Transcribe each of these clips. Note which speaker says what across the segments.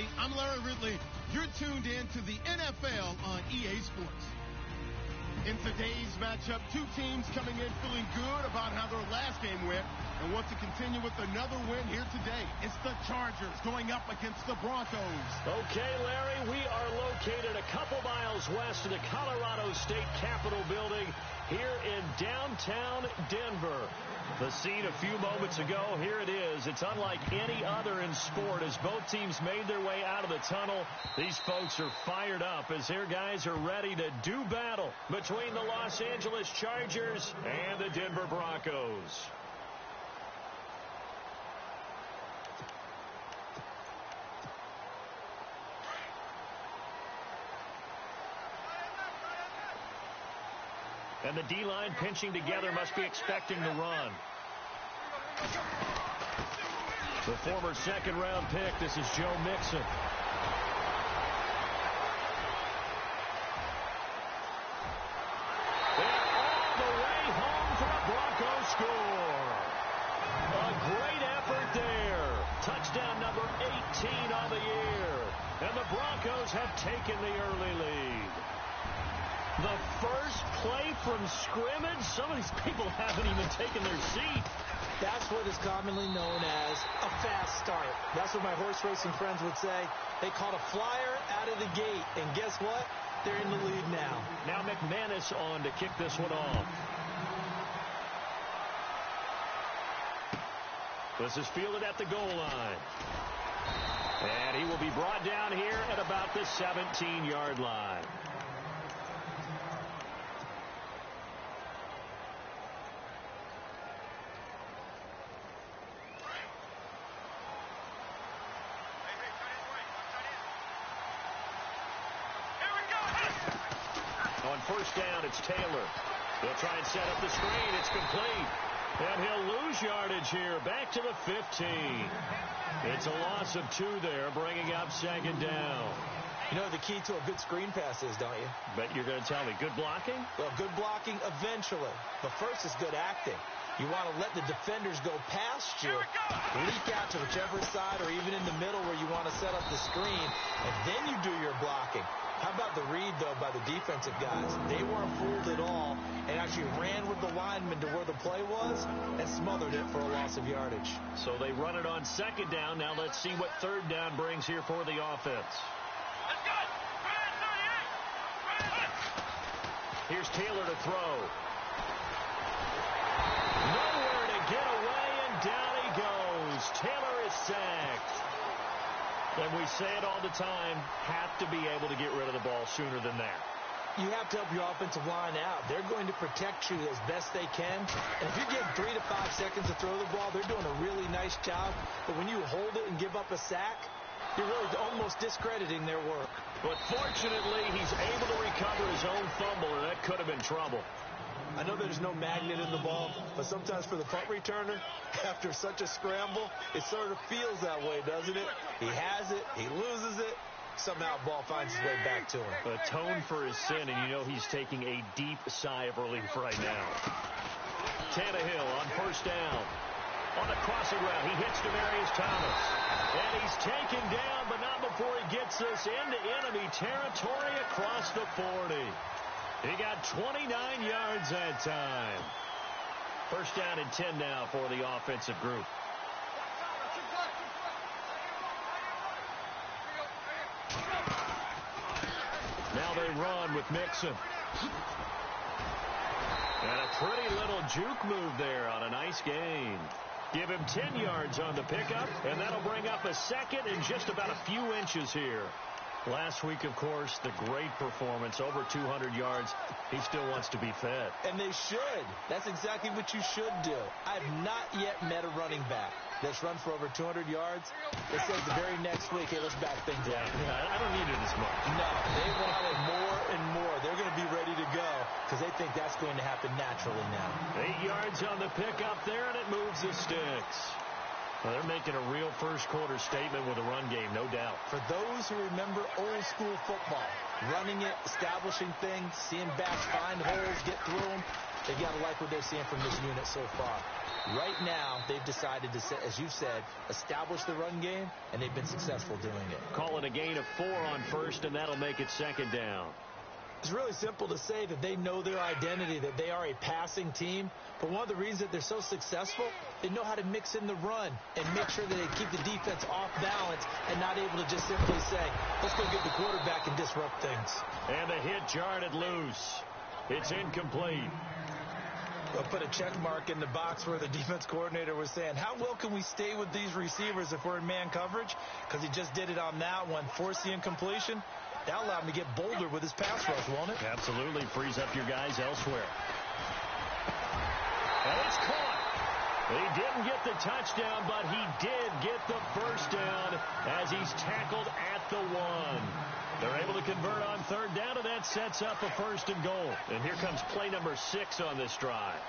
Speaker 1: everybody. I'm Larry Ridley. You're tuned in to the NFL on EA Sports. In today's matchup, two teams coming in feeling good about how their last game went and want to continue with another win here today. It's the Chargers going up against the Broncos.
Speaker 2: Okay, Larry, we are located a couple miles west of the Colorado State Capitol building here in downtown Denver. The scene a few moments ago, here it is. It's unlike any other in sport as both teams made their way out of the tunnel. These folks are fired up as their guys are ready to do battle between the Los Angeles Chargers and the Denver Broncos. And the D-line pinching together must be expecting to run. The former second-round pick, this is Joe Mixon. They're all the way home for a Broncos score. A great effort there. Touchdown number 18 on the year. And the Broncos have taken the early lead. The first play from scrimmage. Some of these people haven't even taken their seat.
Speaker 3: That's what is commonly known as a fast start. That's what my horse racing friends would say. They caught a flyer out of the gate. And guess what? They're in the lead now.
Speaker 2: Now McManus on to kick this one off. This is fielded at the goal line. And he will be brought down here at about the 17-yard line. On first down, it's Taylor. He'll try and set up the screen. It's complete. And he'll lose yardage here. Back to the 15. It's a loss of 2 there, bringing up second down.
Speaker 3: You know what the key to a good screen pass is, don't you?
Speaker 2: Bet you're going to tell me. Good blocking?
Speaker 3: Well, good blocking eventually. But first is good acting. You want to let the defenders go past you, leak out to whichever side or even in the middle where you want to set up the screen, and then you do your blocking. How about the read, though, by the defensive guys? They weren't fooled at all and actually ran with the lineman to where the play was and smothered it for a loss of yardage.
Speaker 2: So they run it on second down. Now let's see what third down brings here for the offense. Here's Taylor to throw. Nowhere to get away, and down he goes. Taylor is sacked. And we say it all the time, have to be able to get rid of the ball sooner than that.
Speaker 3: You have to help your offensive line out. They're going to protect you as best they can. And if you're getting 3 to 5 seconds to throw the ball, they're doing a really nice job. But when you hold it and give up a sack, you're really almost discrediting their work.
Speaker 2: But fortunately, he's able to recover his own fumble, and that could have been trouble.
Speaker 3: I know there's no magnet in the ball, but sometimes for the punt returner, after such a scramble, it sort of feels that way, doesn't it? He has it, he loses it, somehow the ball finds its way back to him.
Speaker 2: Atone for his sin, and you know he's taking a deep sigh of relief right now. Tannehill on first down. On a crossing route, he hits Demaryius Thomas. And he's taken down, but not before he gets us into enemy territory across the 40. He got 29 yards that time. First down and 10 now for the offensive group. Now they run with Mixon. And a pretty little juke move there on a nice gain. Give him 10 yards on the pickup, and that'll bring up a second and just about a few inches here. Last week, of course, the great performance, over 200 yards. He still wants to be fed.
Speaker 3: And they should. That's exactly what you should do. I've not yet met a running back that's run for over 200 yards that says the very next week, hey, let's back things up.
Speaker 2: Yeah, I don't need it as much.
Speaker 3: No, they want it more and more. They're going to be ready to go because they think that's going to happen naturally now.
Speaker 2: 8 yards on the pickup there, and it moves the sticks. Well, they're making a real first-quarter statement with a run game, no doubt.
Speaker 3: For those who remember old-school football, running it, establishing things, seeing backs find holes, get through them, they've got to like what they're seeing from this unit so far. Right now, they've decided to, as you said, establish the run game, and they've been successful doing it.
Speaker 2: Call it a gain of 4 on first, and that'll make it second down.
Speaker 3: It's really simple to say that they know their identity, that they are a passing team. But one of the reasons that they're so successful, they know how to mix in the run and make sure that they keep the defense off balance and not able to just simply say, let's go get the quarterback and disrupt things.
Speaker 2: And the hit jarred loose. It's incomplete.
Speaker 3: We'll put a check mark in the box where the defense coordinator was saying, how well can we stay with these receivers if we're in man coverage? Because he just did it on that one, forced the incompletion. That'll allow him to get bolder with his pass rush, won't it?
Speaker 2: Absolutely. Frees up your guys elsewhere. And it's caught. He didn't get the touchdown, but he did get the first down as he's tackled at the 1. They're able to convert on third down, and that sets up a first and goal. And here comes play number 6 on this drive.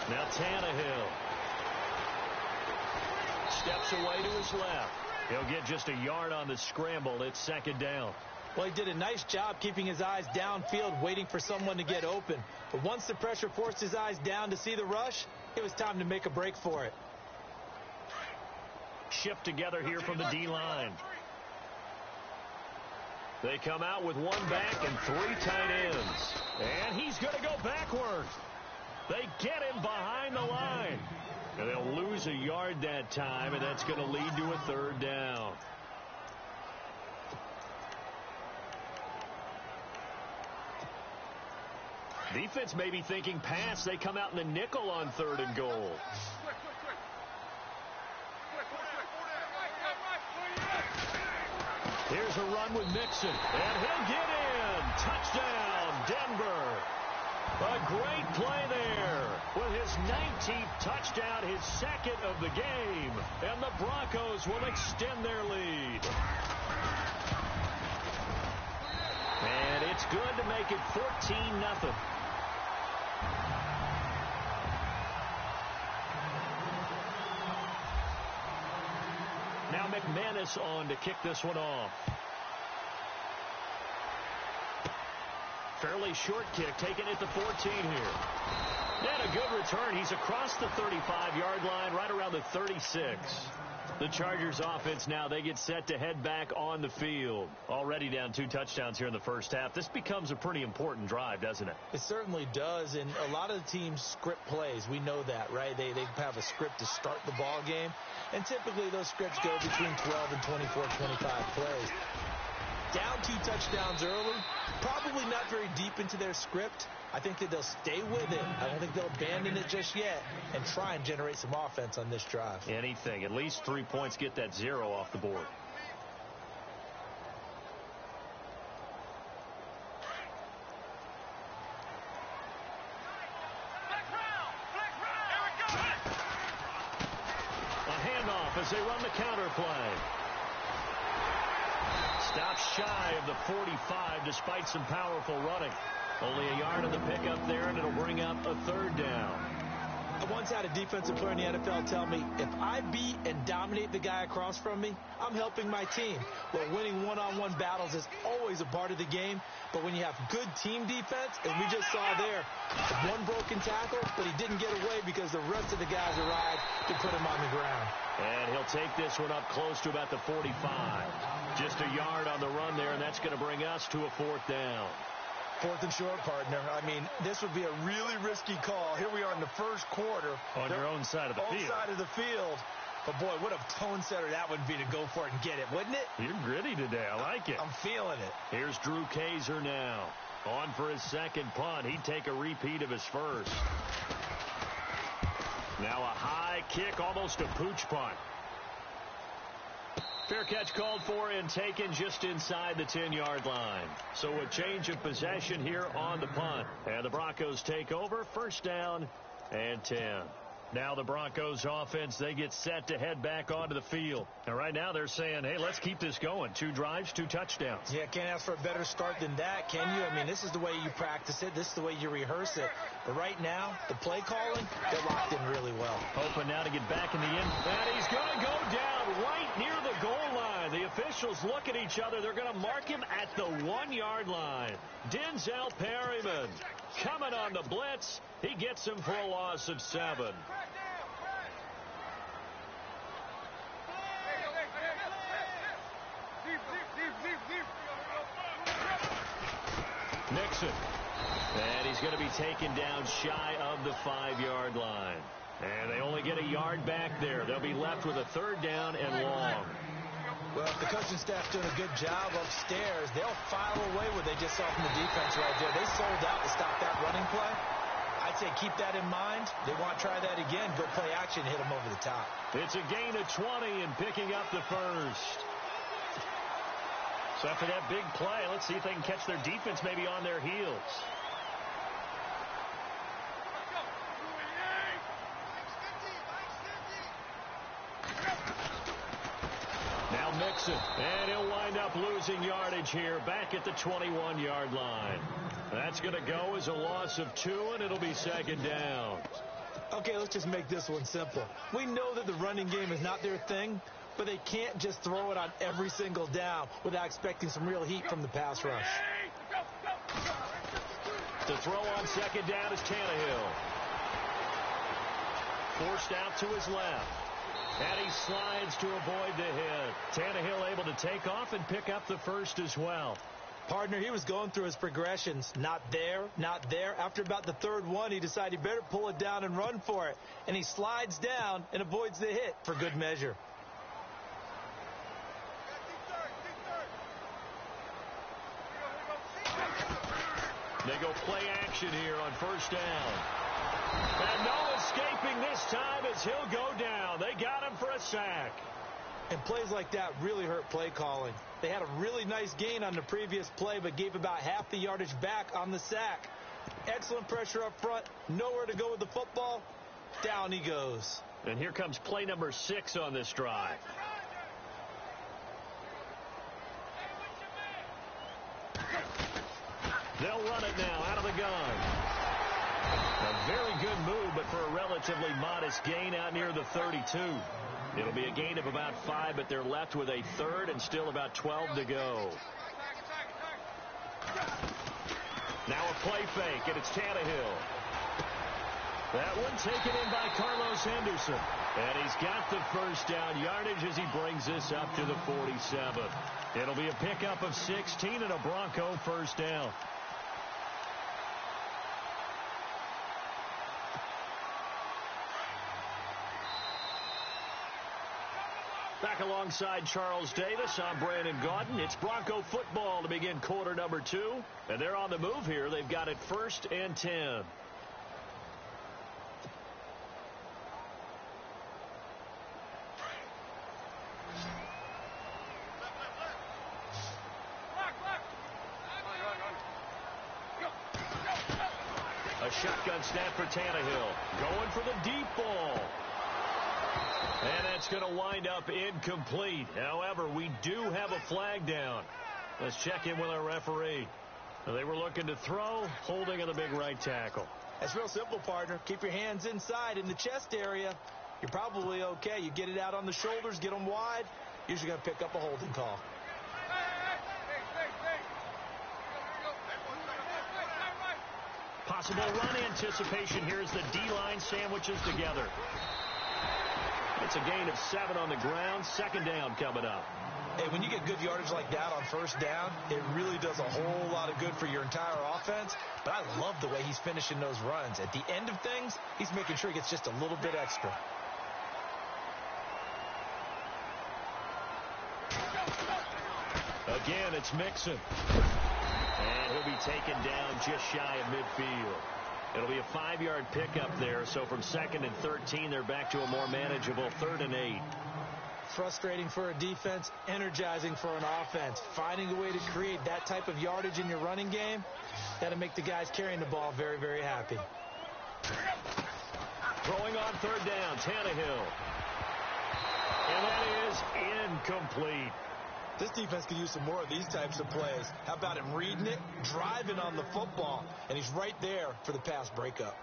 Speaker 2: Now Tannehill steps away to his left. He'll get just a yard on the scramble. It's second down.
Speaker 3: Well, he did a nice job keeping his eyes downfield, waiting for someone to get open. But once the pressure forced his eyes down to see the rush, it was time to make a break for it.
Speaker 2: Shift together here from the D-line. They come out with 1 back and 3 tight ends. And he's going to go backward. They get him behind the line. And they'll lose a yard that time, and that's going to lead to a third down. Defense may be thinking pass. They come out in the nickel on third and goal. Here's a run with Mixon, and he'll get in. Touchdown, Denver. A great play there with his 19th touchdown, his second of the game, and the Broncos will extend their lead. And it's good to make it 14-0. Now McManus on to kick this one off. Fairly short kick, taken at the 14 here. And a good return. He's across the 35-yard line, right around the 36. The Chargers offense now, they get set to head back on the field. Already down 2 touchdowns here in the first half. This becomes a pretty important drive, doesn't it?
Speaker 3: It certainly does, and a lot of the teams script plays. We know that, right? They have a script to start the ball game, and typically those scripts go between 12 and 24, 25 plays. Down 2 touchdowns early, probably not very deep into their script. I think that they'll stay with it. I don't think they'll abandon it just yet and try and generate some offense on this drive.
Speaker 2: Anything. At least 3 points, get that 0 off the board. A handoff as they run the counter play. Stops shy of the 45 despite some powerful running. Only a yard on the pickup there, and it'll bring up a third down.
Speaker 3: I once had a defensive player in the NFL tell me, if I beat and dominate the guy across from me, I'm helping my team. Well, winning one-on-one battles is always a part of the game, but when you have good team defense, as we just saw there, 1 broken tackle, but he didn't get away because the rest of the guys arrived to put him on the ground.
Speaker 2: And he'll take this one up close to about the 45. Just a yard on the run there, and that's going to bring us to a 4th down.
Speaker 3: 4th and short, partner. I mean, this would be a really risky call. Here we are in the first quarter.
Speaker 2: On your own side of the field.
Speaker 3: Own side of the field. But, boy, what a tone setter that would be to go for it and get it, wouldn't it?
Speaker 2: You're gritty today. I like it.
Speaker 3: I'm feeling it.
Speaker 2: Here's Drew Kaiser now. On for his second punt. He'd take a repeat of his first. Now a high kick, almost a pooch punt. Fair catch called for and taken just inside the 10-yard line. So a change of possession here on the punt. And the Broncos take over. First down and 10. Now the Broncos offense, they get set to head back onto the field. And right now they're saying, hey, let's keep this going. 2 drives, 2 touchdowns.
Speaker 3: Yeah, can't ask for a better start than that, can you? I mean, this is the way you practice it. This is the way you rehearse it. But right now, the play calling, they're locked in really well.
Speaker 2: Hoping now to get back in the end. And he's going to go down. right near the goal line. The officials look at each other. They're going to mark him at the 1-yard line. Denzel Perryman coming on the blitz. He gets him for a loss of 7. Nixon. And he's going to be taken down shy of the 5-yard line. And they only get a yard back there. They'll be left with a 3rd down and long.
Speaker 3: Well, if the coaching staff's doing a good job upstairs, they'll file away what they just saw from the defense right there. They sold out to stop that running play. I'd say keep that in mind. They want to try that again. Go play action, hit them over the top.
Speaker 2: It's a gain of 20 and picking up the first. So after that big play, let's see if they can catch their defense maybe on their heels. Now Mixon, and he'll wind up losing yardage here back at the 21-yard line. That's going to go as a loss of 2, and it'll be 2nd down.
Speaker 3: Okay, let's just make this one simple. We know that the running game is not their thing, but they can't just throw it on every single down without expecting some real heat from the pass rush.
Speaker 2: To throw on 2nd down is Tannehill. Forced out to his left. And he slides to avoid the hit. Tannehill able to take off and pick up the first as well.
Speaker 3: Partner, he was going through his progressions. Not there, not there. After about the 3rd one, he decided he better pull it down and run for it. And he slides down and avoids the hit for good measure.
Speaker 2: They go play action here on 1st down. And no escaping this time as he'll go down. They got him for a sack.
Speaker 3: And plays like that really hurt play calling. They had a really nice gain on the previous play, but gave about half the yardage back on the sack. Excellent pressure up front. Nowhere to go with the football. Down he goes.
Speaker 2: And here comes play number 6 on this drive. They'll run it now out of the gun. A very good move, but for a relatively modest gain out near the 32. It'll be a gain of about 5, but they're left with a 3rd and still about 12 to go. Now a play fake, and it's Tannehill. That one taken in by Carlos Henderson. And he's got the 1st down yardage as he brings this up to the 47. It'll be a pickup of 16 and a Bronco 1st down. Back alongside Charles Davis, I'm Brandon Gaudin. It's Bronco football to begin quarter number 2. And they're on the move here. They've got it 1st and 10. A shotgun snap for Tannehill. Going for the deep ball. And that's going to wind up incomplete. However, we do have a flag down. Let's check in with our referee. They were looking to throw, holding on the big right tackle.
Speaker 3: That's real simple, partner. Keep your hands inside in the chest area. You're probably okay. You get it out on the shoulders, get them wide. Usually going to pick up a holding call.
Speaker 2: Possible run anticipation here as the D-line sandwiches together. It's a gain of 7 on the ground. 2nd down coming up.
Speaker 3: Hey, when you get good yardage like that on 1st down, it really does a whole lot of good for your entire offense. But I love the way he's finishing those runs. At the end of things, he's making sure he gets just a little bit extra.
Speaker 2: Again, it's Mixon. And he'll be taken down just shy of midfield. It'll be a 5-yard pickup there. So from 2nd and 13, they're back to a more manageable 3rd and 8.
Speaker 3: Frustrating for a defense, energizing for an offense. Finding a way to create that type of yardage in your running game, that'll make the guys carrying the ball very, very happy.
Speaker 2: Throwing on 3rd down, Tannehill. And that is incomplete.
Speaker 3: This defense could use some more of these types of plays. How about him reading it, driving on the football, and he's right there for the pass breakup.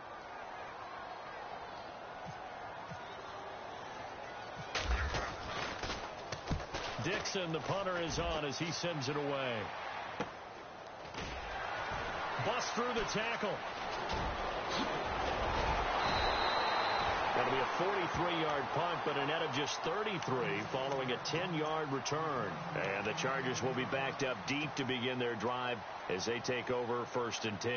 Speaker 2: Dixon, the punter, is on as he sends it away. Bust through the tackle. That'll be a 43-yard punt, but a net of just 33 following a 10-yard return. And the Chargers will be backed up deep to begin their drive as they take over 1st and 10.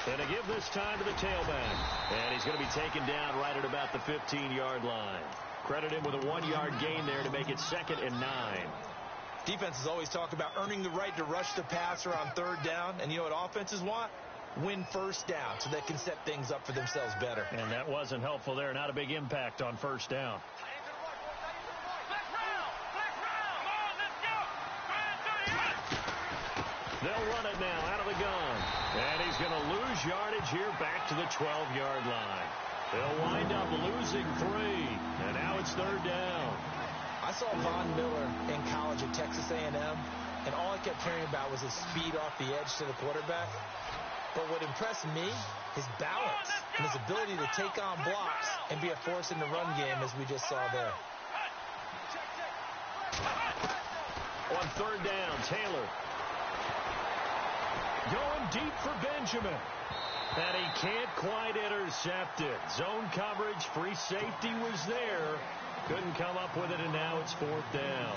Speaker 2: And a give this time to the tailback. And he's going to be taken down right at about the 15-yard line. Credit him with a 1-yard gain there to make it 2nd and 9.
Speaker 3: Defenses always talk about earning the right to rush the passer on 3rd down. And you know what offenses want? Win 1st down so they can set things up for themselves better.
Speaker 2: And that wasn't helpful there. Not a big impact on 1st down. They'll run it now out of the gun. And he's going to lose yardage here back to the 12-yard line. They'll wind up losing 3. And now it's 3rd down.
Speaker 3: I saw Von Miller in college at Texas A&M, and all I kept hearing about was his speed off the edge to the quarterback. But what impressed me, his balance and his ability to take on blocks and be a force in the run game, as we just saw there.
Speaker 2: On 3rd down, Taylor. Going deep for Benjamin. And he can't quite intercept it. Zone coverage, free safety was there. Couldn't come up with it, and now it's 4th down.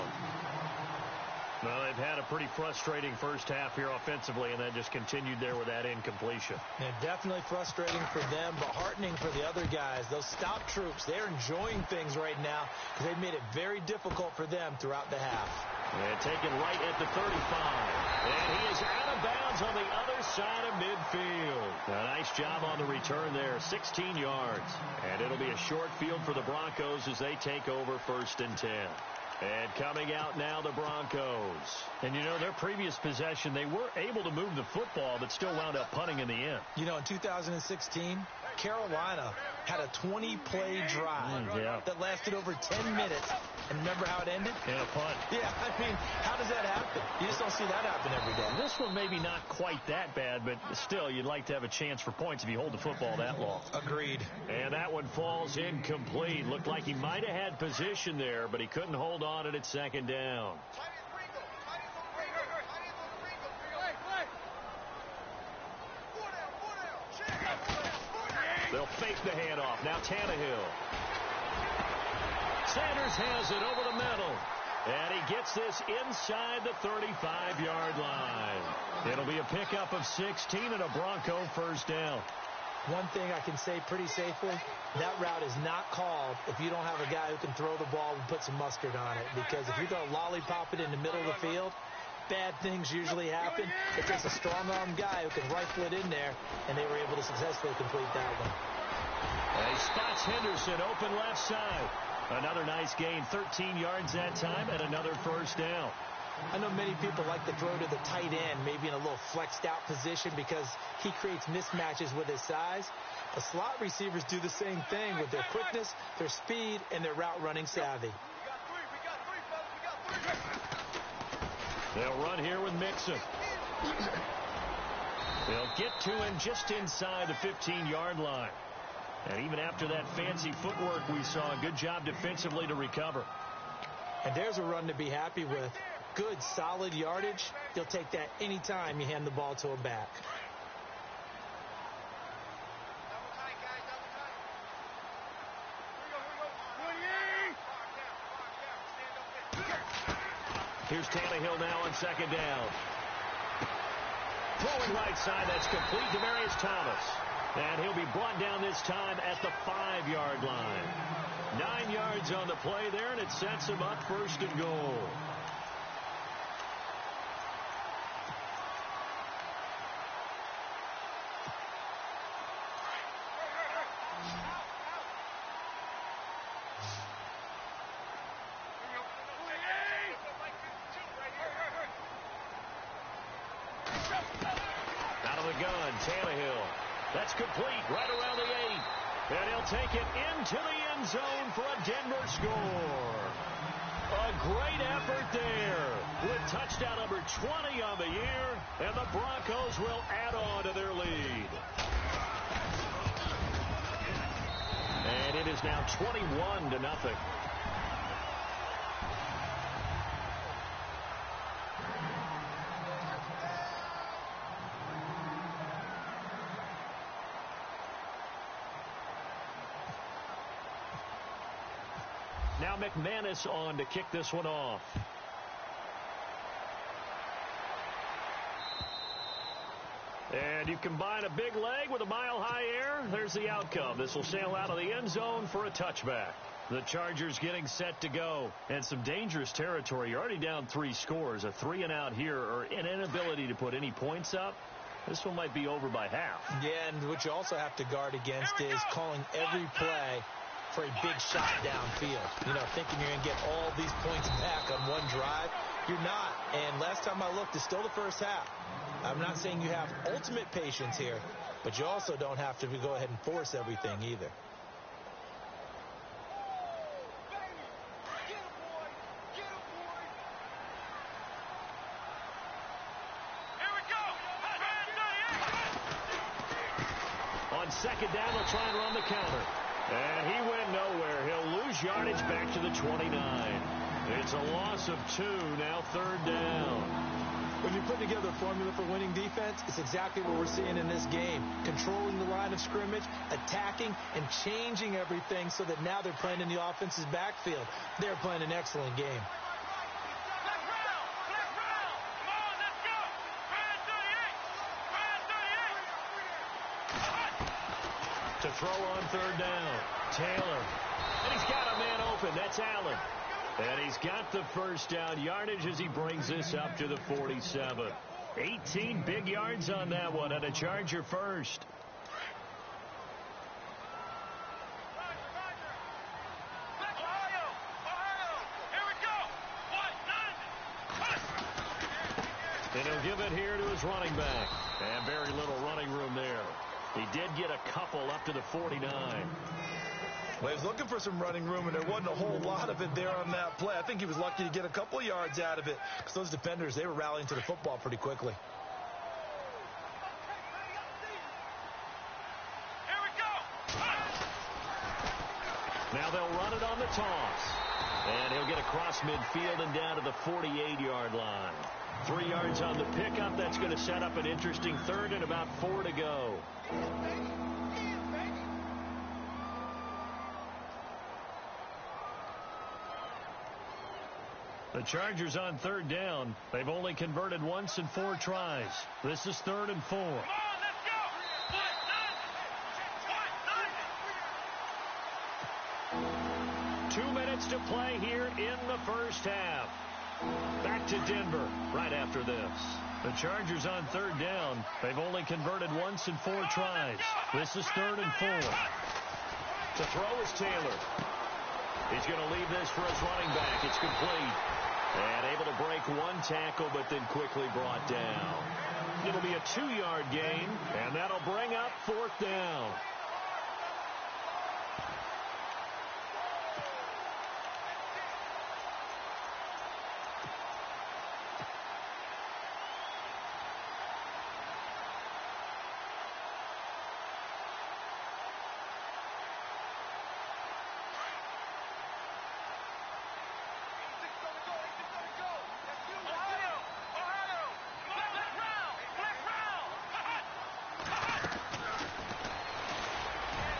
Speaker 2: Well, they've had a pretty frustrating first half here offensively, and then just continued there with that incompletion.
Speaker 3: Yeah, definitely frustrating for them, but heartening for the other guys. Those stop troops, they're enjoying things right now because they've made it very difficult for them throughout the half.
Speaker 2: And taken right at the 35. And he is out of bounds on the other side of midfield. A nice job on the return there, 16 yards. And it'll be a short field for the Broncos as they take over 1st and 10. And coming out now, the Broncos. And, you know, their previous possession, they were able to move the football, but still wound up punting in the end.
Speaker 3: You know, in 2016, Carolina had a 20-play drive that lasted over 10 minutes. And remember how it ended?
Speaker 2: In a punt.
Speaker 3: Yeah, I mean, how does that happen? You just don't see that happen every day.
Speaker 2: This one maybe not quite that bad, but still, you'd like to have a chance for points if you hold the football that long.
Speaker 3: Agreed.
Speaker 2: And that one falls incomplete. Looked like he might have had position there, but he couldn't hold on it at 2nd down. They'll fake the handoff. Now Tannehill. Sanders has it over the middle. And he gets this inside the 35-yard line. It'll be a pickup of 16 and a Bronco 1st down.
Speaker 3: One thing I can say pretty safely, that route is not called if you don't have a guy who can throw the ball and put some mustard on it. Because if you're going to lollipop it in the middle of the field, bad things usually happen. It takes a strong-arm guy who can rifle it in there, and they were able to successfully complete that one.
Speaker 2: And he spots Henderson open left side. Another nice gain, 13 yards that time, and another 1st down.
Speaker 3: I know many people like to throw to the tight end, maybe in a little flexed out position because he creates mismatches with his size. The slot receivers do the same thing with their quickness, their speed, and their route running savvy.
Speaker 2: They'll run here with Mixon. They'll get to him just inside the 15-yard line. And even after that fancy footwork we saw, a good job defensively to recover.
Speaker 3: And there's a run to be happy with. Good, solid yardage. You'll take that anytime you hand the ball to a back.
Speaker 2: Here's Tannehill now on 2nd down. Throwing right side, that's complete to Demaryius Thomas. And he'll be brought down this time at the 5-yard line. 9 yards on the play there, and it sets him up 1st and goal. Out of the gun, Tannehill. That's complete, right around the 8. And he'll take it into the end zone for a Denver score. A great effort there with touchdown number 20 on the year, and the Broncos will add on to their lead. And it is now 21-0. Now McManus on to kick this one off. And you combine a big leg with a mile-high air, there's the outcome. This will sail out of the end zone for a touchback. The Chargers getting set to go. And some dangerous territory. You're already down 3 scores. A 3-and-out here, or an inability to put any points up. This one might be over by half.
Speaker 3: Yeah, and what you also have to guard against is calling every play for a big shot downfield. You know, thinking you're going to get all these points back on one drive. You're not. And last time I looked, it's still the first half. I'm not saying you have ultimate patience here, but you also don't have to go ahead and force everything either.
Speaker 2: On second down, they'll try and run the counter. And he went nowhere. He'll lose yardage back to the 29. It's a loss of 2, now third down.
Speaker 3: When you put together a formula for winning defense, it's exactly what we're seeing in this game. Controlling the line of scrimmage, attacking, and changing everything so that now they're playing in the offense's backfield. They're playing an excellent game.
Speaker 2: To throw on third down, Taylor. And he's got a man open. That's Allen. And he's got the first down yardage as he brings this up to the 47. 18 big yards on that one, and a Charger first. And he'll give it here to his running back. And very little running room there. He did get a couple up to the 49.
Speaker 4: Well, he was looking for some running room, and there wasn't a whole lot of it there on that play. I think he was lucky to get a couple yards out of it because those defenders, they were rallying to the football pretty quickly.
Speaker 2: Here we go. Now they'll run it on the toss. And he'll get across midfield and down to the 48-yard line. 3 yards on the pickup. That's going to set up an interesting third and about 4 to go. The Chargers on third down. They've only converted once in 4 tries. This is 3rd and 4. 2 minutes to play here in the first half. Back to Denver right after this. The Chargers on third down. They've only converted once in 4 tries. This is 3rd and 4. To throw is Taylor. He's going to leave this for his running back. It's complete. And able to break 1 tackle, but then quickly brought down. It'll be a 2-yard gain, and that'll bring up 4th down.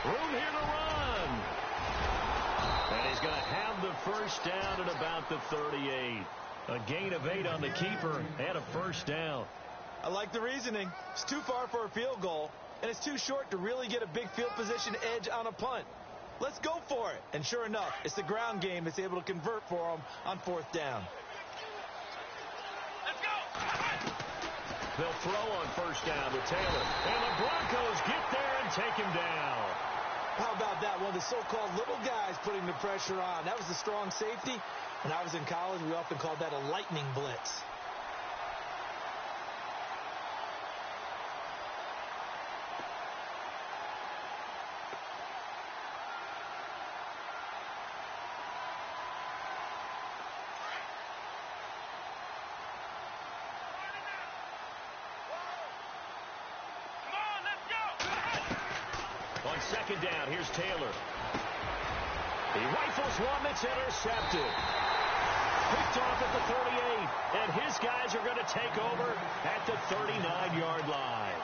Speaker 2: Room here to run. And he's going to have the first down at about the 38. A gain of 8 on the keeper and a first down.
Speaker 3: I like the reasoning. It's too far for a field goal, and it's too short to really get a big field position edge on a punt. Let's go for it. And sure enough, it's the ground game that's able to convert for them on 4th down.
Speaker 2: Let's go. They'll throw on first down to Taylor. And the Broncos get there and take him down.
Speaker 3: How about that? One of the so-called little guys putting the pressure on. That was the strong safety. When I was in college, we often called that a lightning blitz.
Speaker 2: On second down, here's Taylor. He rifles one that's intercepted. Picked off at the 38, and his guys are going to take over at the 39-yard line.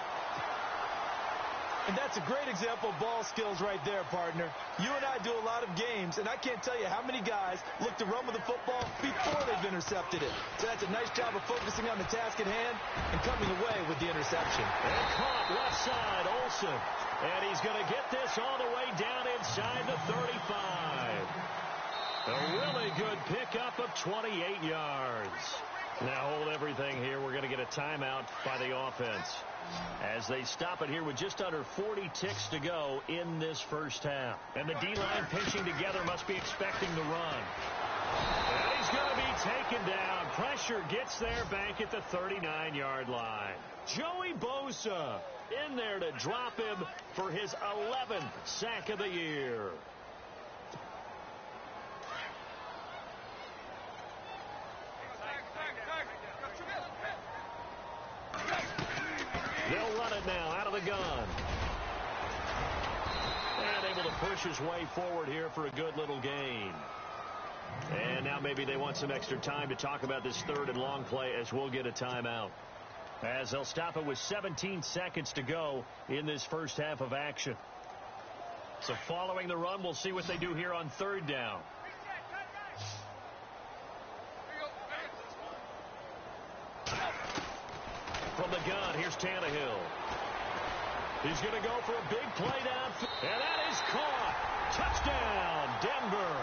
Speaker 3: And that's a great example of ball skills right there, partner. You and I do a lot of games, and I can't tell you how many guys look to run with the football before they've intercepted it. So that's a nice job of focusing on the task at hand and coming away with the interception.
Speaker 2: And caught left side, Olsen. And he's going to get this all the way down inside the 35. A really good pickup of 28 yards. Now hold everything here. We're going to get a timeout by the offense as they stop it here with just under 40 ticks to go in this first half. And the D-line pinching together, must be expecting the run. And he's going to be taken down. Pressure gets there back at the 39-yard line. Joey Bosa in there to drop him for his 11th sack of the year. They'll run it now out of the gun. And able to push his way forward here for a good little gain. And now maybe they want some extra time to talk about this third and long play as we'll get a timeout. As they'll stop it with 17 seconds to go in this first half of action. So following the run, we'll see what they do here on third down. From the gun, here's Tannehill. He's going to go for a big play downfield. And that is caught. Touchdown, Denver.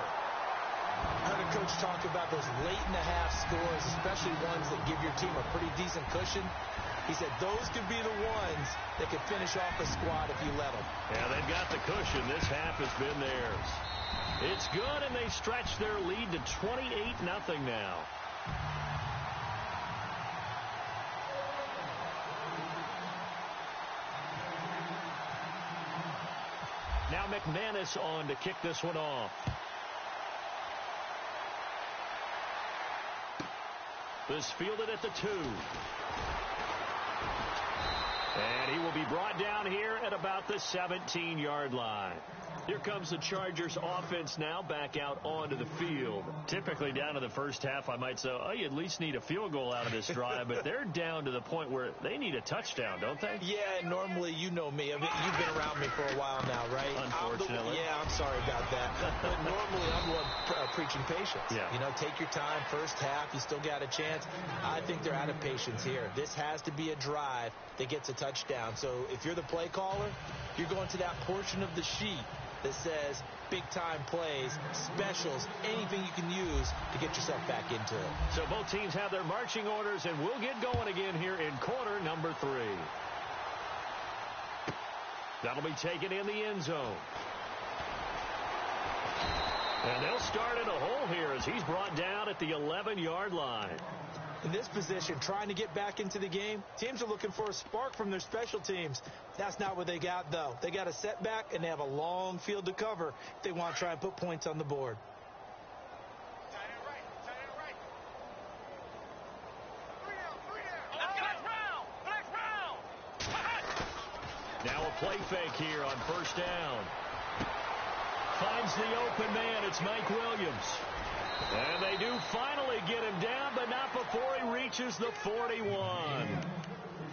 Speaker 3: I heard a coach talk about those late-in-the-half scores, especially ones that give your team a pretty decent cushion. He said those could be the ones that could finish off a squad if you let them.
Speaker 2: Yeah, they've got the cushion. This half has been theirs. It's good, and they stretch their lead to 28-0 now. Now McManus on to kick this one off. This fielded at the 2. And he will be brought down here at about the 17-yard line. Here comes the Chargers offense now back out onto the field. Typically down to the first half, I might say, oh, you at least need a field goal out of this drive. But they're down to the point where they need a touchdown, don't they?
Speaker 3: Yeah, normally, you know me. I mean, you've been around me for a while now, right?
Speaker 2: Unfortunately.
Speaker 3: I'm sorry about that. But normally, I'm the one preaching patience.
Speaker 2: Yeah.
Speaker 3: You know, take your time. First half, you still got a chance. I think they're out of patience here. This has to be a drive that gets a touchdown. So if you're the play caller, you're going to that portion of the sheet that says big-time plays, specials, anything you can use to get yourself back into it.
Speaker 2: So both teams have their marching orders, and we'll get going again here in quarter number 3. That'll be taken in the end zone. And they'll start in a hole here as he's brought down at the 11-yard line.
Speaker 3: In this position, trying to get back into the game, teams are looking for a spark from their special teams. That's not what they got, though. They got a setback, and they have a long field to cover if they want to try and put points on the board.
Speaker 2: Now a play fake here on first down. Finds the open man. It's Mike Williams. And they do finally get him down, but not before he reaches the 41.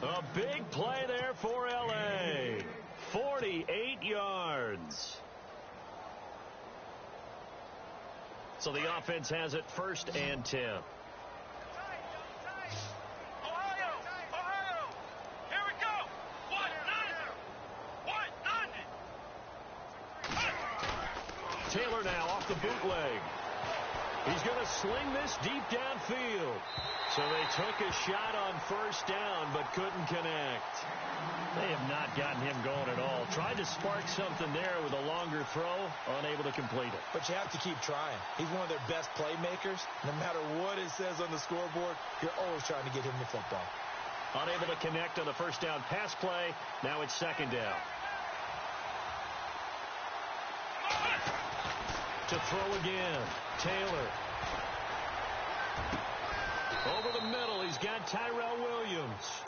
Speaker 2: A big play there for L.A. 48 yards. So the offense has it first and 10. Taylor now off the bootleg. He's going to sling this deep downfield. So they took a shot on first down, but couldn't connect. They have not gotten him going at all. Tried to spark something there with a longer throw, unable to complete it.
Speaker 3: But you have to keep trying. He's one of their best playmakers. No matter what it says on the scoreboard, you're always trying to get him the football.
Speaker 2: Unable to connect on the first down pass play. Now it's second down. To throw again, Taylor. Over the middle, he's got Tyrell Williams.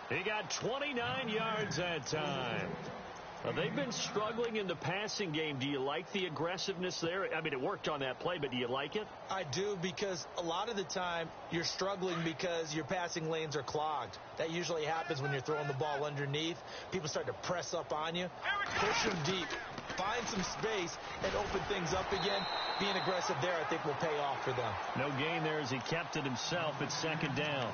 Speaker 2: He got 29 yards that time. Well, they've been struggling in the passing game. Do you like the aggressiveness there? I mean, it worked on that play, but do you like it?
Speaker 3: I do, because a lot of the time you're struggling because your passing lanes are clogged. That usually happens when you're throwing the ball underneath. People start to press up on you. Push them deep. Find some space and open things up again. Being aggressive there, I think, will pay off for them.
Speaker 2: No gain there as he kept it himself at second down.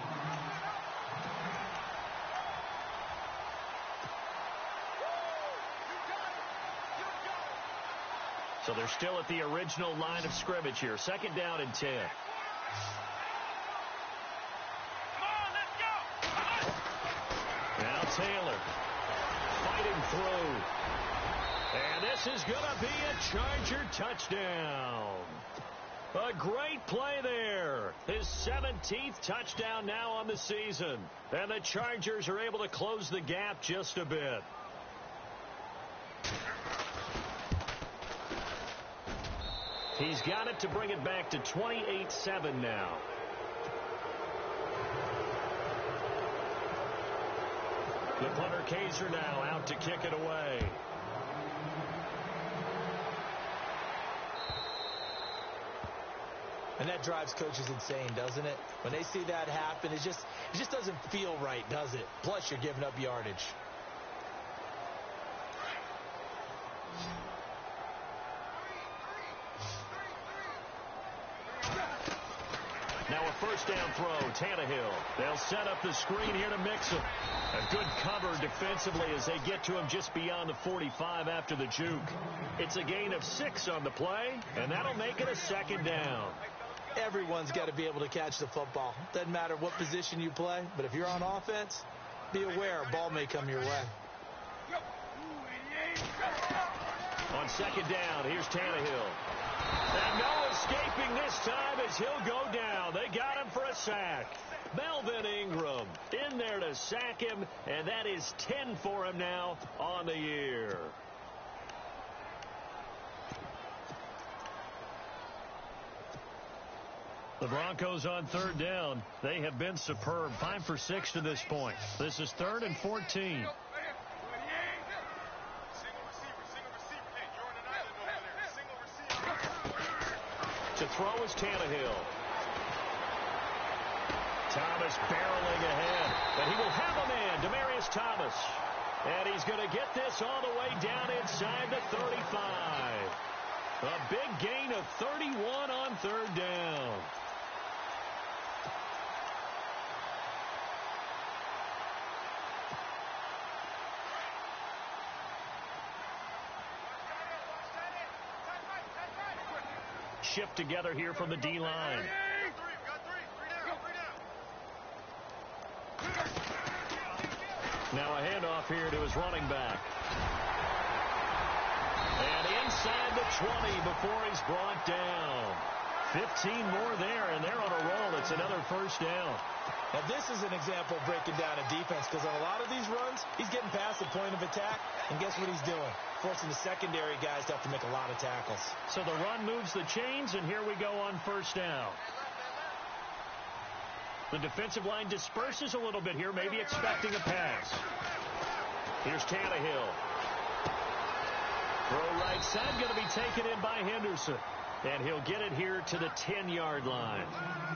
Speaker 2: So they're still at the original line of scrimmage here. Second down and 10. Now Taylor fighting through. And this is going to be a Charger touchdown. A great play there. His 17th touchdown now on the season. And the Chargers are able to close the gap just a bit. He's got it to bring it back to 28-7 now. The punter Kaiser now out to kick it away.
Speaker 3: And that drives coaches insane, doesn't it? When they see that happen, it just doesn't feel right, does it? Plus, you're giving up yardage.
Speaker 2: Now a first down throw, Tannehill. They'll set up the screen here to Mixon. A good cover defensively as they get to him just beyond the 45 after the juke. It's a gain of 6 on the play, and that'll make it a second down.
Speaker 3: Everyone's got to be able to catch the football. Doesn't matter what position you play, but if you're on offense, be aware a ball may come your way.
Speaker 2: On second down, here's Tannehill. And no escaping this time as he'll go down. They got him for a sack. Melvin Ingram in there to sack him, and that is 10 for him now on the year. The Broncos on third down. They have been superb. 5 for 6 to this point. This is 3rd and 14. To throw is Tannehill. Thomas barreling ahead. But he will have a man, Demaryius Thomas. And he's going to get this all the way down inside the 35. A big gain of 31 on third down. Shift together here from the D-line. Now a handoff here to his running back. And inside the 20 before he's brought down. 15 more there, and they're on a roll. It's another first down.
Speaker 3: Now, this is an example of breaking down a defense, because on a lot of these runs, he's getting past the point of attack, and guess what he's doing? Forcing the secondary guys to have to make a lot of tackles.
Speaker 2: So the run moves the chains, and here we go on first down. The defensive line disperses a little bit here, maybe expecting a pass. Here's Tannehill. Throw right side, going to be taken in by Henderson. And he'll get it here to the 10-yard line.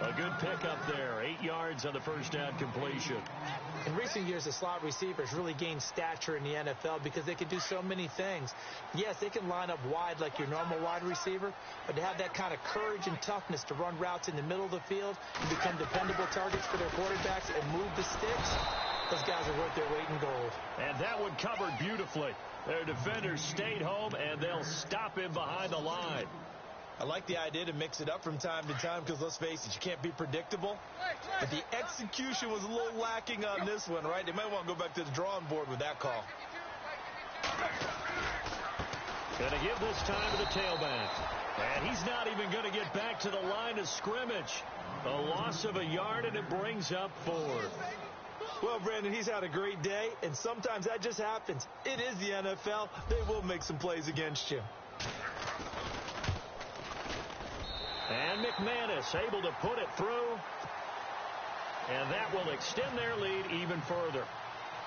Speaker 2: A good pickup there. 8 yards on the first down completion.
Speaker 3: In recent years, the slot receivers really gained stature in the NFL because they can do so many things. Yes, they can line up wide like your normal wide receiver, but to have that kind of courage and toughness to run routes in the middle of the field and become dependable targets for their quarterbacks and move the sticks, those guys are worth their weight in gold.
Speaker 2: And that one covered beautifully. Their defenders stayed home, and they'll stop him behind the line.
Speaker 3: I like the idea to mix it up from time to time because, let's face it, you can't be predictable. But the execution was a little lacking on this one, right? They might want to go back to the drawing board with that call.
Speaker 2: Going to give this time to the tailback. And he's not even going to get back to the line of scrimmage. A loss of a yard, and it brings up 4.
Speaker 3: Well, Brandon, he's had a great day, and sometimes that just happens. It is the NFL. They will make some plays against you.
Speaker 2: And McManus able to put it through. And that will extend their lead even further.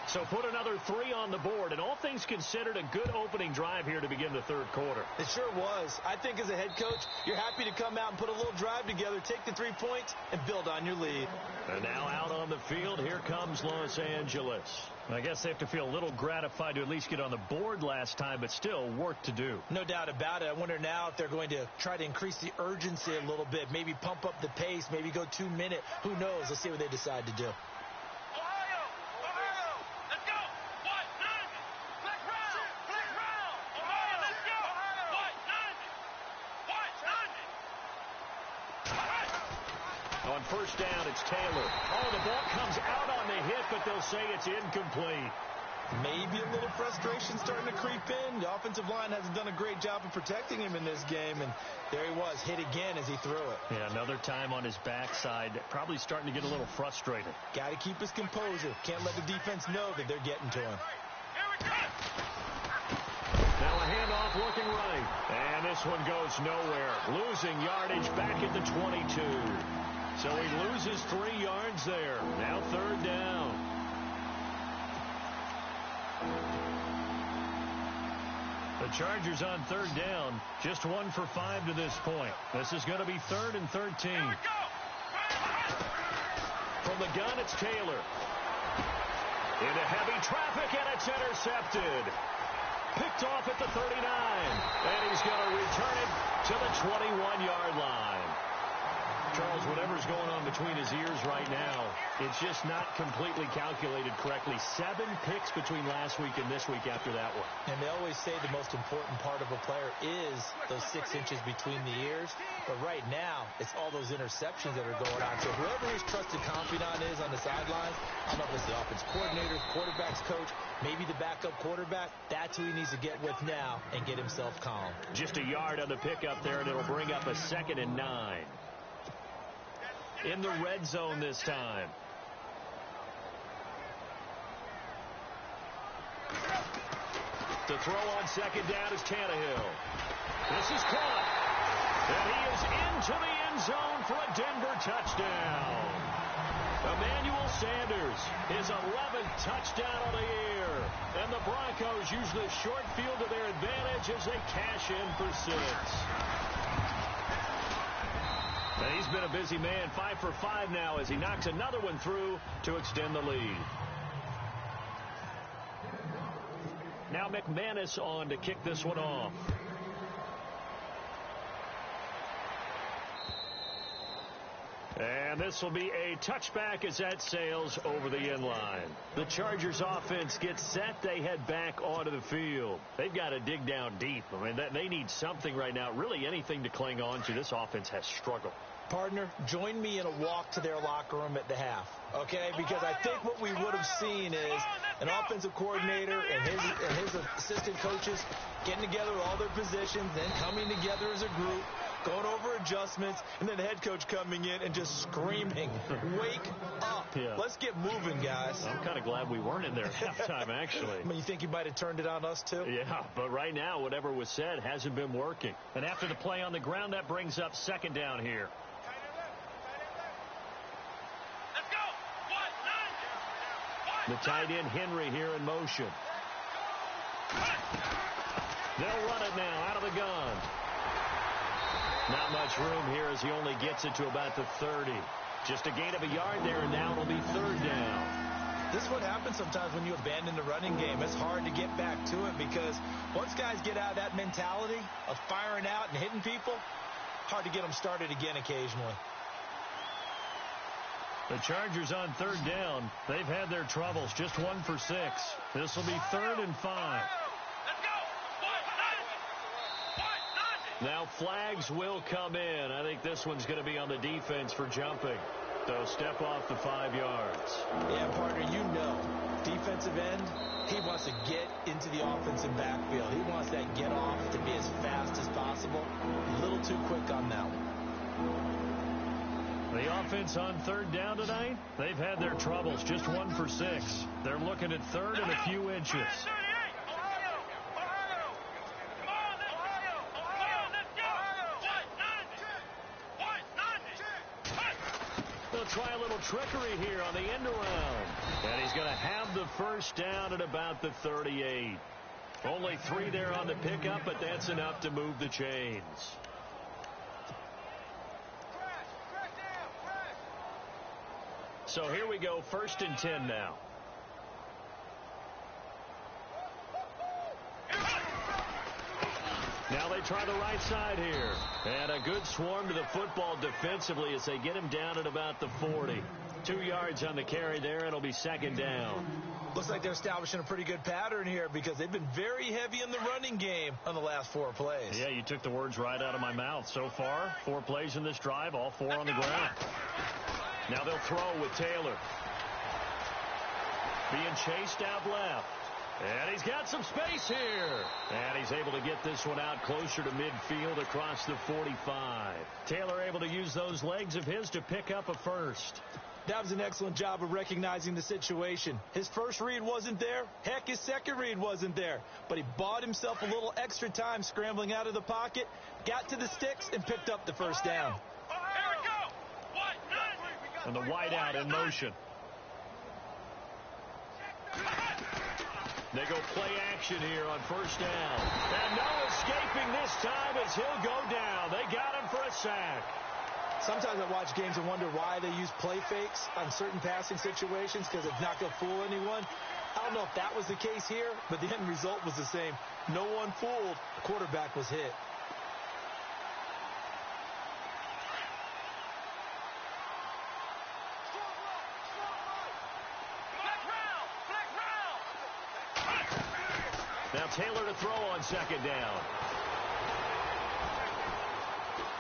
Speaker 2: So put another 3 on the board, and all things considered, a good opening drive here to begin the third quarter.
Speaker 3: It sure was. I think as a head coach, you're happy to come out and put a little drive together, take the 3 points, and build on your lead.
Speaker 2: And now out on the field, here comes Los Angeles. I guess they have to feel a little gratified to at least get on the board last time, but still work to do.
Speaker 3: No doubt about it. I wonder now if they're going to try to increase the urgency a little bit, maybe pump up the pace, maybe go 2-minute. Who knows? Let's see what they decide to do.
Speaker 2: On first down, it's Taylor. Oh, the ball comes out on the hit, but they'll say it's incomplete.
Speaker 4: Maybe a little frustration starting to creep in. The offensive line hasn't done a great job of protecting him in this game, and there he was, hit again as he threw it.
Speaker 2: Yeah, another time on his backside, probably starting to get a little frustrated.
Speaker 4: Got to keep his composure. Can't let the defense know that they're getting to him.
Speaker 2: Now a handoff looking right, and this one goes nowhere. Losing yardage back at the 22. So he loses 3 yards there. Now third down. The Chargers on third down, just 1 for 5 to this point. This is going to be 3rd and 13. From the gun, it's Taylor. Into heavy traffic, and it's intercepted. Picked off at the 39. And he's going to return it to the 21-yard line. Charles, whatever's going on between his ears right now, it's just not completely calculated correctly. 7 picks between last week and this week after that one.
Speaker 3: And they always say the most important part of a player is those 6 inches between the ears. But right now, it's all those interceptions that are going on. So whoever his trusted confidant is on the sidelines, I don't know if it's the offense coordinator, quarterback's coach, maybe the backup quarterback, that's who he needs to get with now and get himself calm.
Speaker 2: Just a yard on the pickup there, and it'll bring up a 2nd and 9. In the red zone this time. The throw on 2nd down is Tannehill. This is caught. And he is into the end zone for a Denver touchdown. Emmanuel Sanders, his 11th touchdown of the year. And the Broncos use the short field to their advantage as they cash in for 6. And he's been a busy man, 5 for 5 now as he knocks another one through to extend the lead. Now McManus on to kick this one off. And this will be a touchback as that sails over the end line. The Chargers offense gets set. They head back onto the field. They've got to dig down deep. I mean, they need something right now, really anything to cling on to. This offense has struggled.
Speaker 3: Partner, join me in a walk to their locker room at the half, okay? Because I think what we would have seen is an offensive coordinator and his assistant coaches getting together with all their positions, then coming together as a group, going over adjustments, and then the head coach coming in and just screaming, wake up.
Speaker 2: Yeah.
Speaker 3: Let's get moving, guys.
Speaker 2: I'm kind of glad we weren't in there at halftime, actually.
Speaker 3: I mean, you think you might have turned it on us, too?
Speaker 2: Yeah, but right now, whatever was said hasn't been working. And after the play on the ground, that brings up 2nd down here. The tight end, Henry, here in motion. They'll run it now out of the gun. Not much room here as he only gets it to about the 30. Just a gain of a yard there, and now it'll be 3rd down.
Speaker 4: This is what happens sometimes when you abandon the running game. It's hard to get back to it because once guys get out of that mentality of firing out and hitting people, hard to get them started again occasionally.
Speaker 2: The Chargers on 3rd down. They've had their troubles. Just 1 for 6. This will be 3rd and 5. Now flags will come in. I think this one's going to be on the defense for jumping. So step off the 5 yards.
Speaker 3: Yeah, partner, you know, defensive end, he wants to get into the offensive backfield. He wants that get off to be as fast as possible. A little too quick on that one.
Speaker 2: The offense on 3rd down tonight, they've had their troubles. Just 1 for 6. They're looking at 3rd and a few inches. they'll try a little trickery here on the end around. And he's going to have the first down at about the 38. Only 3 there on the pickup, but that's enough to move the chains. So here we go, 1st and 10 now. Now they try the right side here. And a good swarm to the football defensively as they get him down at about the 40. 2 yards on the carry there. It'll be 2nd down.
Speaker 3: Looks like they're establishing a pretty good pattern here because they've been very heavy in the running game on the last 4 plays.
Speaker 2: Yeah, you took the words right out of my mouth. So far, 4 plays in this drive, all 4 on the ground. Now they'll throw with Taylor. Being chased out left. And he's got some space here. And he's able to get this one out closer to midfield across the 45. Taylor able to use those legs of his to pick up a first.
Speaker 3: That was an excellent job of recognizing the situation. His first read wasn't there. Heck, his second read wasn't there. But he bought himself a little extra time scrambling out of the pocket, got to the sticks, and picked up the first down.
Speaker 2: And the wideout in motion. They go play action here on 1st down. And no escaping this time as he'll go down. They got him for a sack.
Speaker 3: Sometimes I watch games and wonder why they use play fakes on certain passing situations because it's not going to fool anyone. I don't know if that was the case here, but the end result was the same. No one fooled. The quarterback was hit.
Speaker 2: Now Taylor to throw on 2nd down.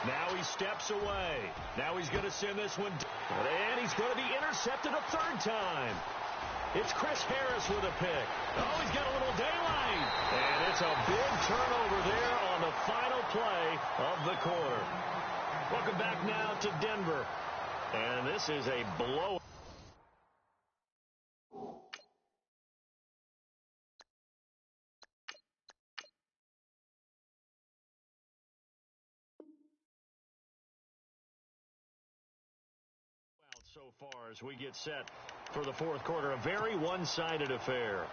Speaker 2: Now he steps away. Now he's going to send this one. And he's going to be intercepted a 3rd time. It's Chris Harris with a pick. Oh, he's got a little daylight. And it's a big turnover there on the final play of the quarter. Welcome back now to Denver. And this is a blow. So far as we get set for the 4th quarter, a very one-sided affair.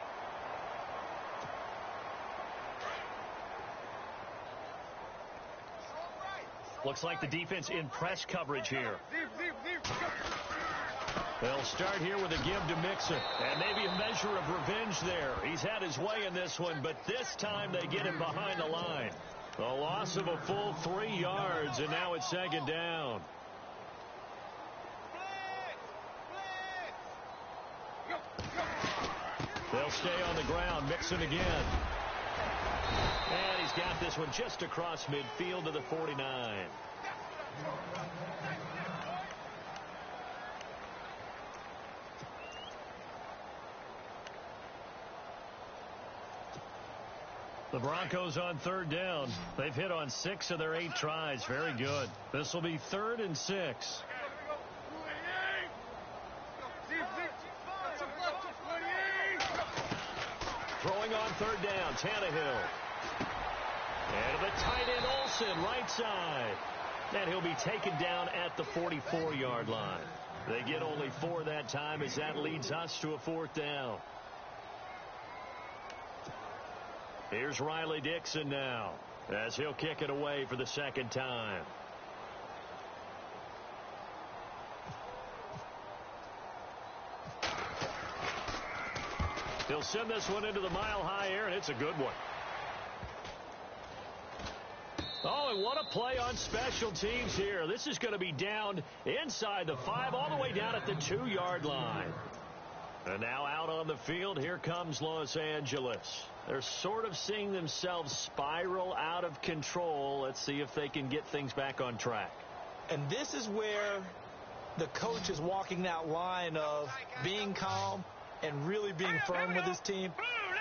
Speaker 2: Looks like the defense in press coverage here. They'll start here with a give to Mixon, and maybe a measure of revenge there. He's had his way in this one, but this time they get him behind the line. A loss of a full 3 yards, and now it's 2nd down. They'll stay on the ground. Mixon again. And he's got this one just across midfield to the 49. The Broncos on 3rd down. They've hit on 6 of their 8 tries. Very good. This will be 3rd and 6. Throwing on 3rd down, Tannehill. And the tight end Olsen, right side. And he'll be taken down at the 44-yard line. They get only 4 that time as that leads us to a 4th down. Here's Riley Dixon now as he'll kick it away for the 2nd time. He'll send this one into the mile-high air, and it's a good one. Oh, and what a play on special teams here. This is going to be down inside the 5, all the way down at the 2-yard line. And now out on the field, here comes Los Angeles. They're sort of seeing themselves spiral out of control. Let's see if they can get things back on track.
Speaker 3: And this is where the coach is walking that line of being calm and really being firm with his team.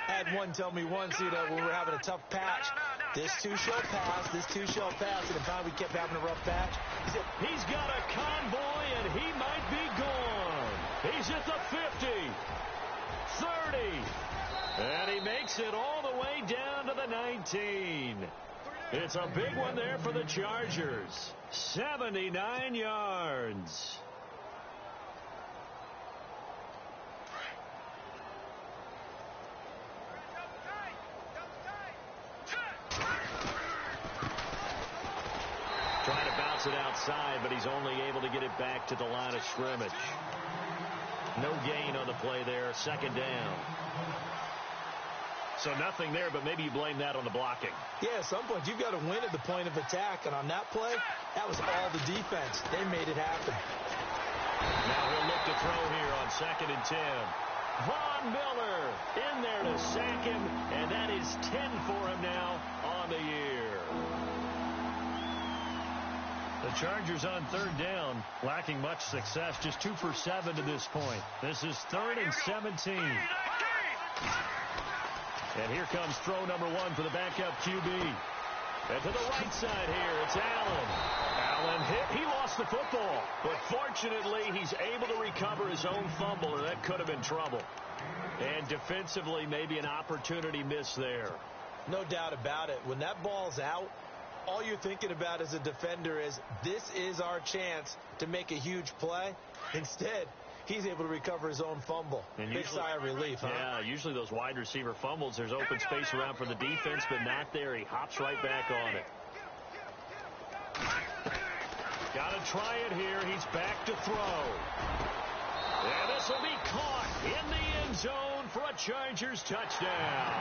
Speaker 3: I had one tell me once, when we were having a tough patch, this too shall pass, this too shall pass, and finally we kept having a rough patch.
Speaker 2: He said, he's got a convoy, and he might be gone. He's at the 50, 30, and he makes it all the way down to the 19. It's a big one there for the Chargers. 79 yards. Trying to bounce it outside, but he's only able to get it back to the line of scrimmage. No gain on the play there. Second down. So nothing there, but maybe you blame that on the blocking.
Speaker 3: Yeah, at some point you've got to win at the point of attack, and on that play, that was all the defense. They made it happen.
Speaker 2: Now he'll look to throw here on 2nd and 10. Von Miller in there to sack him, and that is 10 for him now on the year. The Chargers on 3rd down, lacking much success, just 2 for 7 to this point. This is 3rd and 17. And here comes throw number 1 for the backup QB. And to the right side here, it's Allen. Allen hit. He lost the football. But fortunately, he's able to recover his own fumble, and that could have been trouble. And defensively, maybe an opportunity miss there.
Speaker 3: No doubt about it. When that ball's out, all you're thinking about as a defender is, this is our chance to make a huge play. Instead, he's able to recover his own fumble. And big sigh of relief, huh?
Speaker 2: Yeah, usually those wide receiver fumbles, there's open space around for the defense, but not there. He hops right back on it. Got to try it here. He's back to throw. And this will be caught in the end zone for a Chargers touchdown.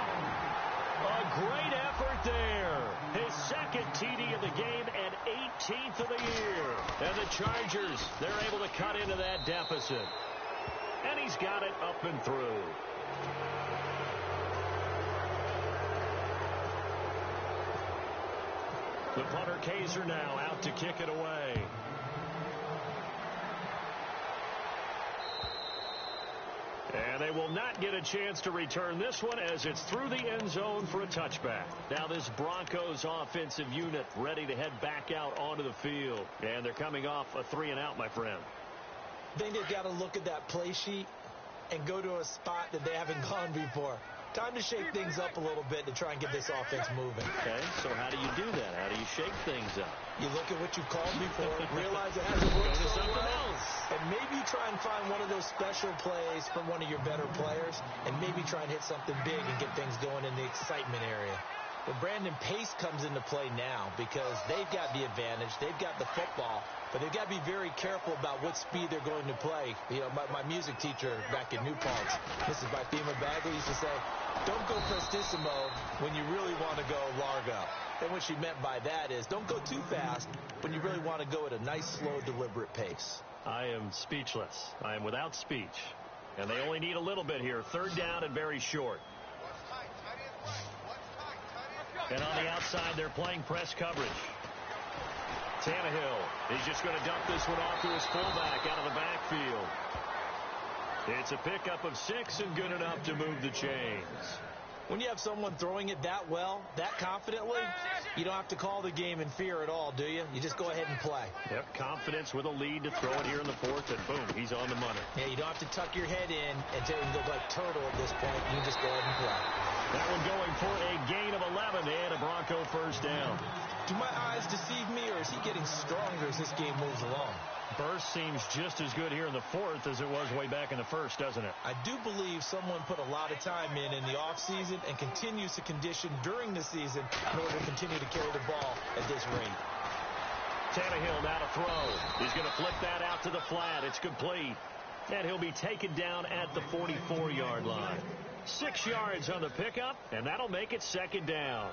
Speaker 2: A great effort there. His 2nd TD of the game and 18th of the year. And the Chargers, they're able to cut into that deficit. And he's got it up and through. The punter Kaiser now out to kick it away. And they will not get a chance to return this one as it's through the end zone for a touchback. Now this Broncos offensive unit ready to head back out onto the field. And they're coming off a 3-and-out, my friend.
Speaker 3: I think they've got to look at that play sheet and go to a spot that they haven't gone before. Time to shake things up a little bit to try and get this offense moving.
Speaker 2: Okay, so how do you do that? How do you shake things up?
Speaker 3: You look at what you called before, realize it hasn't worked so well, and maybe try and find one of those special plays from one of your better players, and maybe try and hit something big and get things going in the excitement area. But Brandon, pace comes into play now because they've got the advantage. They've got the football, but they've got to be very careful about what speed they're going to play. You know, my music teacher back in New Paltz, Mrs. Bifema Bagley, used to say, don't go prestissimo when you really want to go largo. And what she meant by that is don't go too fast when you really want to go at a nice, slow, deliberate pace.
Speaker 2: I am speechless. I am without speech. And they only need a little bit here. 3rd down and very short. And on the outside, they're playing press coverage. Tannehill, he's just going to dump this one off to his fullback out of the backfield. It's a pickup of 6 and good enough to move the chains.
Speaker 3: When you have someone throwing it that well, that confidently, you don't have to call the game in fear at all, do you? You just go ahead and play.
Speaker 2: Yep, confidence with a lead to throw it here in the 4th, and boom, he's on the money.
Speaker 3: Yeah, you don't have to tuck your head in and tell him to go like turtle at this point. You can just go ahead and play.
Speaker 2: That one going for a gain of 11 and a Bronco 1st down.
Speaker 3: Do my eyes deceive me, or is he getting stronger as this game moves along?
Speaker 2: Burst seems just as good here in the 4th as it was way back in the 1st, doesn't it?
Speaker 3: I do believe someone put a lot of time in the offseason and continues to condition during the season in order to continue to carry the ball at this rate.
Speaker 2: Tannehill now to throw. He's going to flip that out to the flat. It's complete. And he'll be taken down at the 44-yard line. 6 yards on the pickup, and that'll make it 2nd down.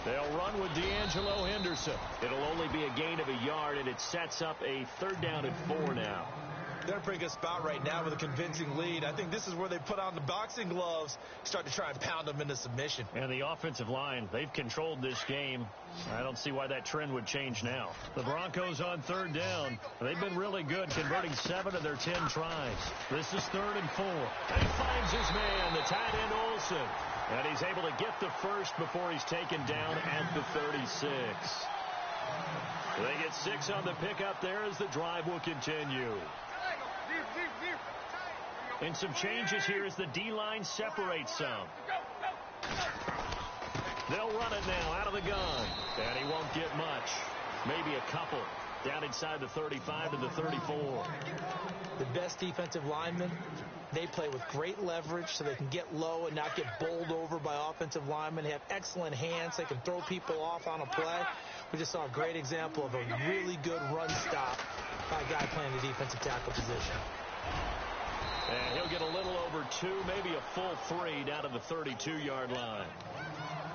Speaker 2: They'll run with D'Angelo Henderson. It'll only be a gain of a yard, and it sets up a 3rd down and 4 now.
Speaker 3: They're in a pretty good spot right now with a convincing lead. I think this is where they put on the boxing gloves, start to try and pound them into submission.
Speaker 2: And the offensive line, they've controlled this game. I don't see why that trend would change now. The Broncos on 3rd down. They've been really good, converting 7 of their 10 tries. This is 3rd and 4. And he finds his man, the tight end Olsen. And he's able to get the first before he's taken down at the 36. They get 6 on the pickup there as the drive will continue. And some changes here as the D-line separates some. They'll run it now out of the gun. And he won't get much. Maybe a couple. down inside the 35 to the 34.
Speaker 3: The best defensive linemen, they play with great leverage so they can get low and not get bowled over by offensive linemen. They have excellent hands. They can throw people off on a play. We just saw a great example of a really good run stop by a guy playing the defensive tackle position.
Speaker 2: And he'll get a little over 2, maybe a full 3 down to the 32-yard line.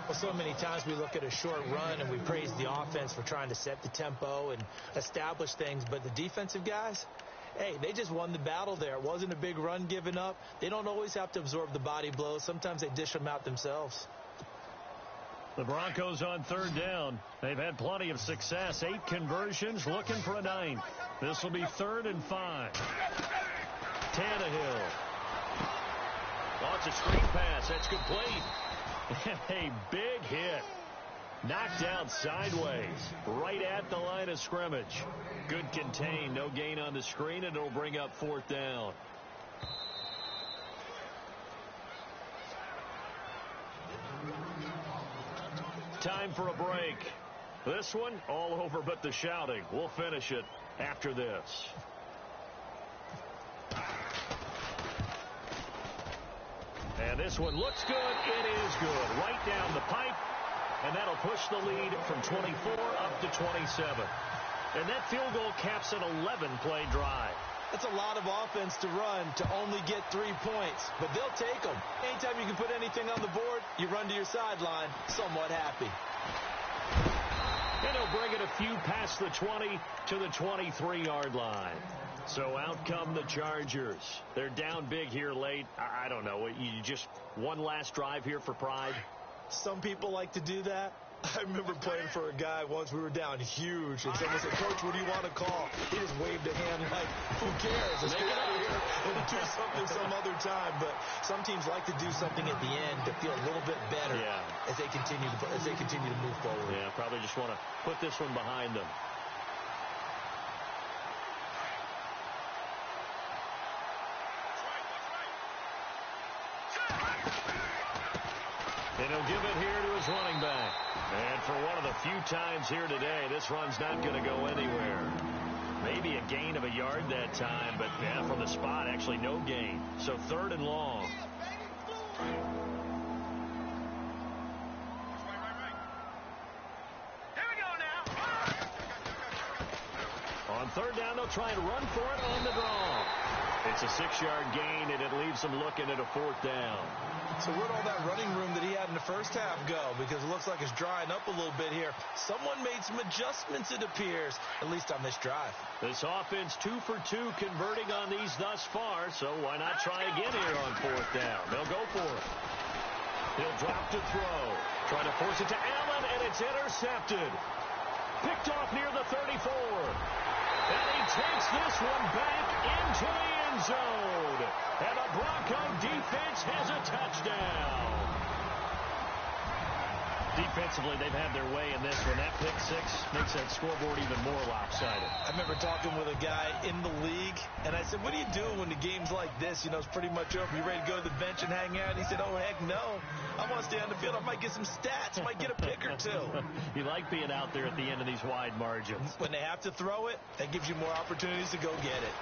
Speaker 3: Well, so many times we look at a short run and we praise the offense for trying to set the tempo and establish things, but the defensive guys, hey, they just won the battle there. It wasn't a big run given up. They don't always have to absorb the body blows. Sometimes they dish them out themselves.
Speaker 2: The Broncos on 3rd down. They've had plenty of success. 8 conversions, looking for a 9th. This will be 3rd and 5. Tannehill. Oh, it's a screen pass. That's complete. And a big hit. Knocked down sideways, right at the line of scrimmage. Good contain, no gain on the screen, and it'll bring up 4th down. Time for a break. This one, all over but the shouting. We'll finish it after this. And this one looks good. It is good. Right down the pipe. And that'll push the lead from 24 up to 27. And that field goal caps an 11-play drive.
Speaker 3: That's a lot of offense to run to only get 3 points, but they'll take them. Anytime you can put anything on the board, you run to your sideline somewhat happy.
Speaker 2: And he'll bring it a few past the 20 to the 23-yard line. So out come the Chargers. They're down big here late. I don't know. You just one last drive here for pride?
Speaker 3: Some people like to do that. I remember playing for a guy once. We were down huge, and someone said, "Coach, what do you want to call?" He just waved a hand like, "Who cares? Let's get out of here and do something some other time." But some teams like to do something at the end to feel a little bit better as they continue to move forward.
Speaker 2: Yeah, probably just want to put this one behind them. And he'll give it here to his running back. And for one of the few times here today, this run's not going to go anywhere. Maybe a gain of a yard that time, but from the spot, actually no gain. So 3rd and long.
Speaker 5: Here we go now.
Speaker 2: On 3rd down, they'll try and run for it on the draw. It's a 6-yard gain, and it leaves them looking at a 4th down.
Speaker 3: So where'd all that running room that he had in the first half go? Because it looks like it's drying up a little bit here. Someone made some adjustments, it appears, at least on this drive.
Speaker 2: This offense 2 for 2 converting on these thus far, so why not try again here on 4th down? They'll go for it. He'll drop to throw. Trying to force it to Allen, and it's intercepted. Picked off near the 34. And he takes this one back into the end zone. And the Bronco defense has a touchdown. Defensively, they've had their way in this one. That pick 6 makes that scoreboard even more lopsided.
Speaker 3: I remember talking with a guy in the league, and I said, "What do you do when the game's like this? You know, it's pretty much over. You ready to go to the bench and hang out?" And he said, "Oh, heck no. I want to stay on the field. I might get some stats. I might get a pick or 2.
Speaker 2: You like being out there at the end of these wide margins.
Speaker 3: When they have to throw it, that gives you more opportunities to go get it.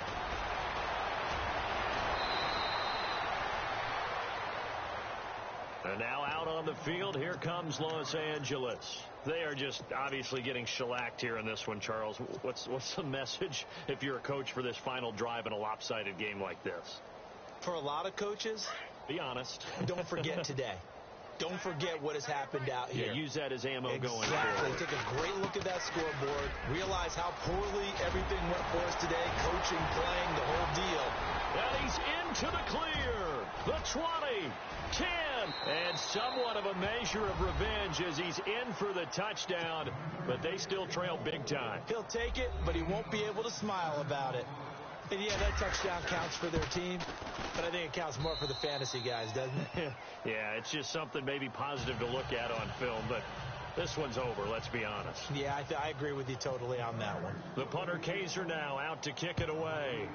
Speaker 2: And now out on the field, here comes Los Angeles. They are just obviously getting shellacked here in this one, Charles. What's the message if you're a coach for this final drive in a lopsided game like this?
Speaker 3: For a lot of coaches,
Speaker 2: be honest.
Speaker 3: Don't forget today. Don't forget what has happened out here.
Speaker 2: Yeah, use that as ammo going forward.
Speaker 3: Exactly. Take a great look at that scoreboard. Realize how poorly everything went for us today. Coaching, playing, the whole deal.
Speaker 2: And he's into the clear. The 20, 10, and somewhat of a measure of revenge as he's in for the touchdown. But they still trail big time.
Speaker 3: He'll take it, but he won't be able to smile about it. And yeah, that touchdown counts for their team, but I think it counts more for the fantasy guys, doesn't it?
Speaker 2: Yeah, it's just something maybe positive to look at on film, but this one's over, let's be honest.
Speaker 3: Yeah, I agree with you totally on that one.
Speaker 2: The punter Kaiser now out to kick it away.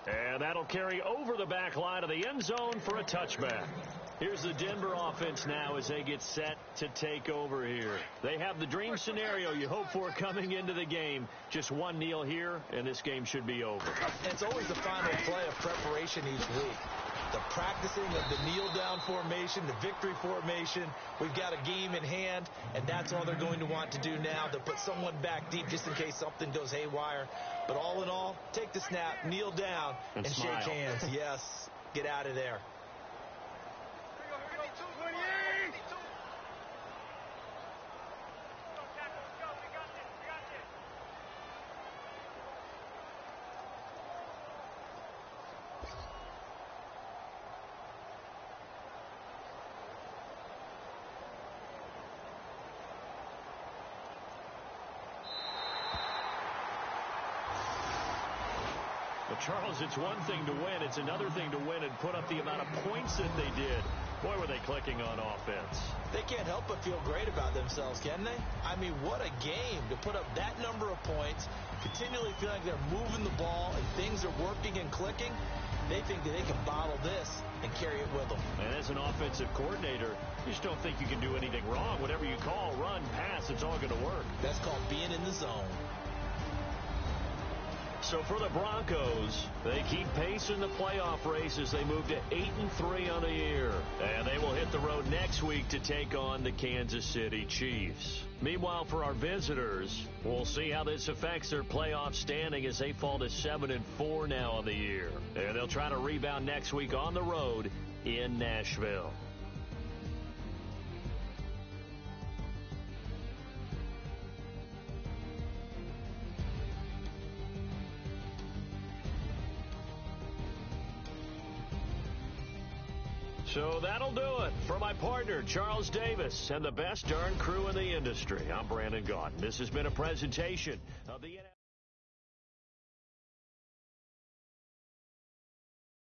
Speaker 2: And that'll carry over the back line of the end zone for a touchback. Here's the Denver offense now as they get set to take over here. They have the dream scenario you hope for coming into the game. Just one kneel here, and this game should be over.
Speaker 3: It's always the final play of preparation each week. The practicing of the kneel-down formation, the victory formation. We've got a game in hand, and that's all they're going to want to do now. They'll put someone back deep just in case something goes haywire. But all in all, take the snap, kneel down, and shake hands. Yes, get out of there.
Speaker 2: Charles, it's one thing to win. It's another thing to win and put up the amount of points that they did. Boy, were they clicking on offense.
Speaker 3: They can't help but feel great about themselves, can they? I mean, what a game to put up that number of points, continually feeling like they're moving the ball and things are working and clicking. They think that they can bottle this and carry it with them.
Speaker 2: And as an offensive coordinator, you just don't think you can do anything wrong. Whatever you call, run, pass, it's all going to work.
Speaker 3: That's called being in the zone.
Speaker 2: So for the Broncos, they keep pace in the playoff race as they move to 8-3 on the year. And they will hit the road next week to take on the Kansas City Chiefs. Meanwhile, for our visitors, we'll see how this affects their playoff standing as they fall to 7-4 now on the year. And they'll try to rebound next week on the road in Nashville. So that'll do it. For my partner, Charles Davis, and the best darn crew in the industry, I'm Brandon Gaudin. This has been a presentation of the